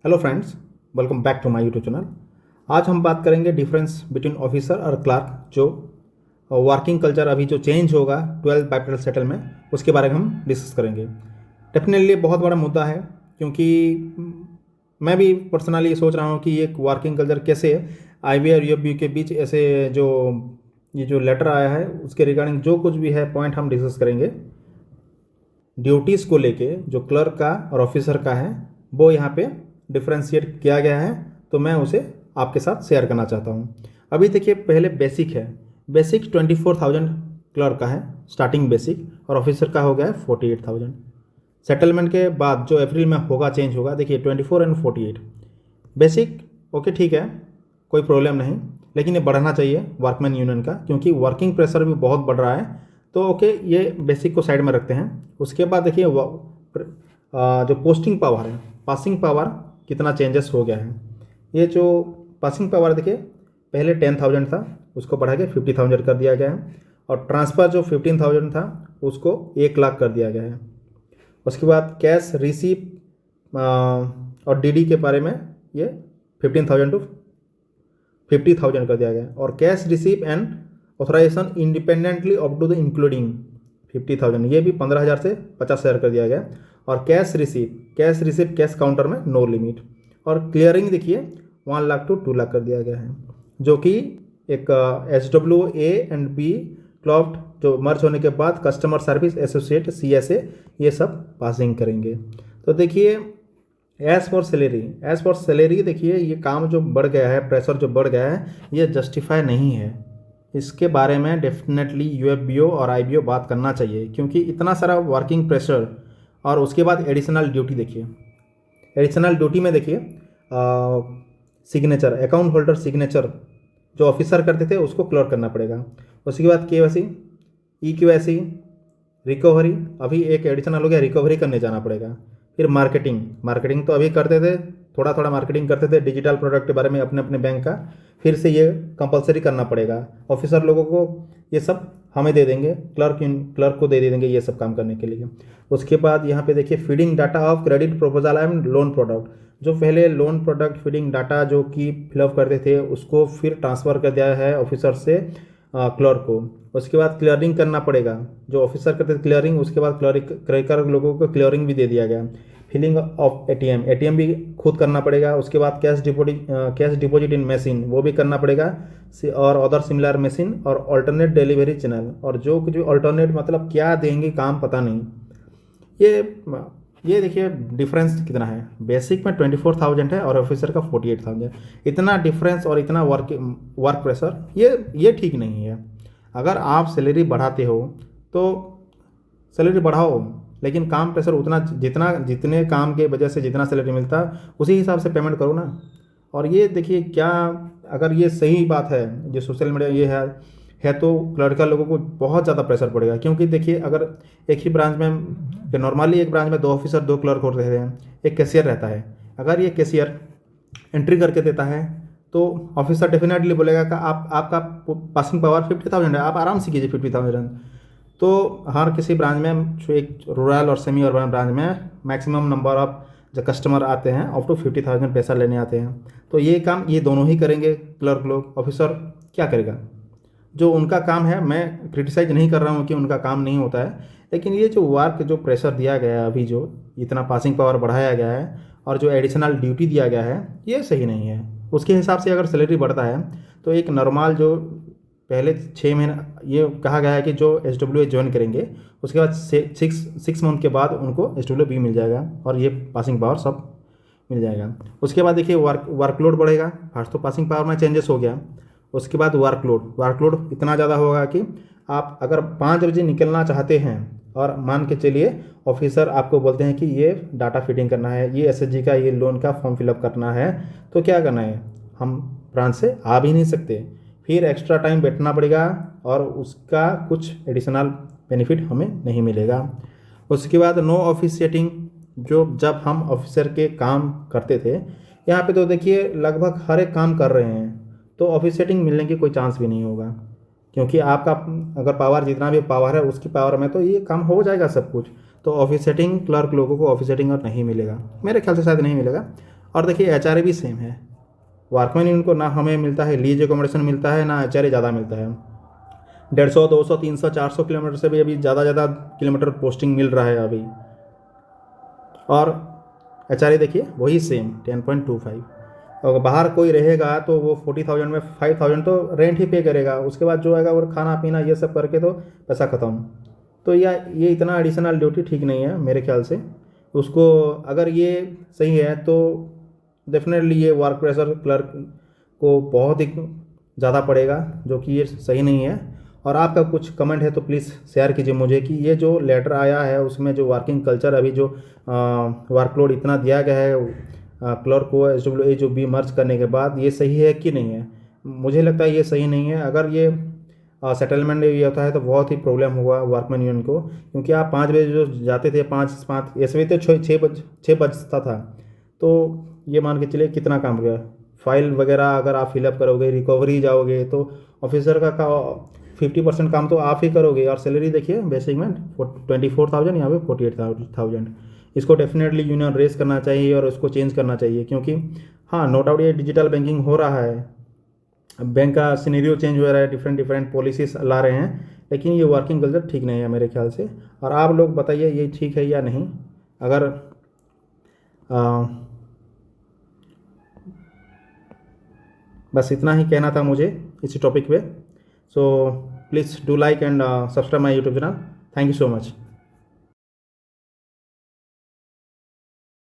Hello friends, welcome back to my YouTube channel. आज हम बात करेंगे डिफरेंस बिटवीन ऑफिसर और क्लार्क, जो वर्किंग कल्चर अभी जो चेंज होगा 12 बाइपेटल सेटल में, उसके बारे में हम डिस्कस करेंगे। डेफिनेटली बहुत बड़ा मुद्दा है, क्योंकि मैं भी पर्सनली ये सोच रहा हूँ कि एक वर्किंग कल्चर कैसे आईबी और यूएफबी के बीच ऐसे जो ये जो लेटर आया है उसके रिगार्डिंग जो कुछ भी है पॉइंट हम डिस्कस करेंगे। ड्यूटीज़ को लेके जो क्लर्क का और ऑफिसर का है वो यहाँ पे डिफ्रेंशिएट किया गया है, तो मैं उसे आपके साथ शेयर करना चाहता हूँ। अभी देखिए, पहले बेसिक है। बेसिक 24,000 क्लर्क का है स्टार्टिंग बेसिक, और ऑफिसर का हो गया है 48,000। सेटलमेंट के बाद जो अप्रैल में होगा, चेंज होगा, देखिए 24 एंड 48 बेसिक। ओके, ठीक है, कोई प्रॉब्लम नहीं, लेकिन ये बढ़ना चाहिए वर्कमैन यूनियन का, क्योंकि वर्किंग प्रेशर भी बहुत बढ़ रहा है। तो ओके, ये बेसिक को साइड में रखते हैं। उसके बाद देखिए जो पोस्टिंग पावर है, पासिंग पावर कितना चेंजेस हो गया है। ये जो पासिंग पावर देखिए, पहले 10,000 था, उसको बढ़ा के 50,000 कर दिया गया है, और ट्रांसफ़र जो 15,000 था उसको 1 लाख कर दिया गया है। उसके बाद कैश रिसीप और डीडी के बारे में ये 15,000 टू 50,000 कर दिया गया है, और cash receipt and authorization independently up to the including 50,000, ये भी 15,000 से 50,000 कर दिया गया। और कैश रिसीप कैश काउंटर में नो लिमिट, और क्लियरिंग देखिए 1 लाख टू 2 लाख कर दिया गया है, जो कि एक SWA एंड बी क्लॉफ्ट जो मर्ज होने के बाद कस्टमर सर्विस एसोसिएट CSA ये सब पासिंग करेंगे। तो देखिए, एज़ फॉर सैलरी देखिए, ये काम जो बढ़ गया है, प्रेशर जो बढ़ गया है, ये जस्टिफाई नहीं है। इसके बारे में डेफिनेटली UFBO और IBO बात करना चाहिए, क्योंकि इतना सारा वर्किंग प्रेशर, और उसके बाद एडिशनल ड्यूटी देखिए। एडिशनल ड्यूटी में देखिए सिग्नेचर, अकाउंट होल्डर सिग्नेचर जो ऑफिसर करते थे उसको क्लर्क करना पड़ेगा। उसके बाद KYC, EQIC, रिकवरी, अभी एक एडिशनल हो गया, रिकवरी करने जाना पड़ेगा। फिर मार्केटिंग तो अभी करते थे, थोड़ा थोड़ा मार्केटिंग करते थे डिजिटल प्रोडक्ट के बारे में अपने अपने बैंक का, फिर से ये कंपलसरी करना पड़ेगा। ऑफिसर लोगों को ये सब हमें दे देंगे, क्लर्क को दे देंगे ये सब काम करने के लिए। उसके बाद यहाँ पे देखिए feeding data of credit proposal and loan product, जो पहले लोन प्रोडक्ट फीडिंग डाटा जो कि फिलअप करते थे उसको फिर ट्रांसफ़र कर दिया है ऑफिसर से क्लर्क को। उसके बाद क्लियरिंग करना पड़ेगा, जो ऑफिसर करते थे क्लियरिंग, उसके बाद क्लर्क लोगों को क्लियरिंग भी दे दिया गया। फिलिंग ऑफ ATM भी खुद करना पड़ेगा। उसके बाद कैश डिपॉजिट इन मशीन वो भी करना पड़ेगा, और अदर सिमिलर मशीन, और अल्टरनेट डिलीवरी चैनल, और जो कुछ भी अल्टरनेट मतलब क्या देंगे काम पता नहीं। ये देखिए डिफरेंस कितना है, बेसिक में 24,000 है और ऑफिसर का 48,000। इतना डिफरेंस और इतना वर्क प्रेशर, ये ठीक नहीं है। अगर आप सैलरी बढ़ाते हो तो सैलरी बढ़ाओ, लेकिन काम प्रेशर उतना जितने काम के वजह से जितना सैलरी मिलता है उसी हिसाब से पेमेंट करो ना। और ये देखिए, क्या अगर ये सही बात है जो सोशल मीडिया ये है तो लड़का लोगों को बहुत ज़्यादा प्रेशर पड़ेगा। क्योंकि देखिए, अगर एक ही ब्रांच में नॉर्मली एक ब्रांच में 2 ऑफिसर 2 क्लर्क होते हैं, एक कैशियर रहता है। अगर ये कैशियर एंट्री करके देता है तो ऑफिसर डेफिनेटली बोलेगा कि आपका पासिंग पावर 50,000 है, आप आराम से कीजिए 50,000। तो हर किसी ब्रांच में, जो एक रूरल और सेमी अर्बन ब्रांच में मैक्सिमम नंबर ऑफ जो कस्टमर आते हैं अप टू 50,000 पैसा लेने आते हैं। तो ये काम ये दोनों ही करेंगे, क्लर्क लोग। ऑफिसर क्या करेगा? जो उनका काम है, मैं क्रिटिसाइज नहीं कर रहा हूँ कि उनका काम नहीं होता है, लेकिन ये जो वर्क जो प्रेशर दिया गया है, अभी जो इतना पासिंग पावर बढ़ाया गया है और जो एडिशनल ड्यूटी दिया गया है, ये सही नहीं है। उसके हिसाब से अगर सैलरी बढ़ता है तो एक नॉर्मल जो पहले 6 महीने ये कहा गया है कि जो SWA ज्वाइन करेंगे उसके बाद 6 मंथ के बाद उनको SWB मिल जाएगा, और ये पासिंग पावर सब मिल जाएगा। उसके बाद देखिए वर्कलोड बढ़ेगा। फर्स्ट तो पासिंग पावर में चेंजेस हो गया। उसके बाद वर्कलोड इतना ज़्यादा होगा कि आप अगर 5 बजे निकलना चाहते हैं, और मान के चलिए ऑफिसर आपको बोलते हैं कि ये डाटा फीडिंग करना है, ये SHG का ये लोन का फॉर्म फिलअप करना है, तो क्या करना है? हम ब्रांच से आ भी नहीं सकते, फिर एक्स्ट्रा टाइम बैठना पड़ेगा, और उसका कुछ एडिशनल बेनिफिट हमें नहीं मिलेगा। उसके बाद नो ऑफिशिएटिंग, जो जब हम ऑफिसर के काम करते थे, यहाँ पे तो देखिए लगभग हर एक काम कर रहे हैं, तो ऑफिशिएटिंग मिलने की कोई चांस भी नहीं होगा, क्योंकि आपका अगर पावर जितना भी पावर है उसकी पावर में तो ये काम हो जाएगा सब कुछ। तो ऑफिशिएटिंग क्लर्क लोगों को ऑफिशिएटिंग और नहीं मिलेगा, मेरे ख्याल से शायद नहीं मिलेगा। और देखिए एच भी सेम है, वर्कमैन यूनियन को ना हमें मिलता है लीज एकोमोडेशन मिलता है, ना एच ज़्यादा मिलता है। 150, 200, 300, 400 किलोमीटर से भी अभी ज़्यादा किलोमीटर पोस्टिंग मिल रहा है अभी। और एच देखिए वही सेम 10.25। अगर बाहर कोई रहेगा तो वो 40,000 में 5,000 तो रेंट ही पे करेगा, उसके बाद जो आएगा वो खाना पीना ये सब करके तो पैसा ख़त्म। तो ये इतना एडिशनल ड्यूटी ठीक नहीं है मेरे ख्याल से। उसको अगर ये सही है तो डेफिनेटली ये वर्क प्रेशर क्लर्क को बहुत ही ज़्यादा पड़ेगा, जो कि ये सही नहीं है। और आपका कुछ कमेंट है तो प्लीज़ शेयर कीजिए मुझे कि ये जो लेटर आया है उसमें जो वर्किंग कल्चर अभी जो वर्कलोड इतना दिया गया है क्लर्क को SWA मर्ज करने के बाद, ये सही है कि नहीं है। मुझे लगता है ये सही नहीं है। अगर ये सेटलमेंट ये होता है तो बहुत ही प्रॉब्लम हुआ वर्कमैन यूनियन को, क्योंकि आप 5 बजे जो जाते थे, 5 ऐसे भी तो 6 बजता था, तो ये मान के चलिए कितना काम गया। फाइल वगैरह अगर आप फिलअप करोगे, रिकवरी जाओगे, तो ऑफिसर का 50% काम तो आप ही करोगे। और सैलरी देखिए बेसिक में 24,000, यहाँ पे 48,000। इसको डेफिनेटली यूनियन रेस करना चाहिए और उसको चेंज करना चाहिए, क्योंकि हाँ नो डाउट ये डिजिटल बैंकिंग हो रहा है, बैंक का सिनेरियो चेंज हो रहा है, डिफरेंट पॉलिसीज ला रहे हैं, लेकिन ये वर्किंग कल्चर ठीक नहीं है मेरे ख्याल से। और आप लोग बताइए ये ठीक है या नहीं। अगर बस इतना ही कहना था मुझे इसी टॉपिक पे। So please do like and subscribe my YouTube channel. Thank you so much.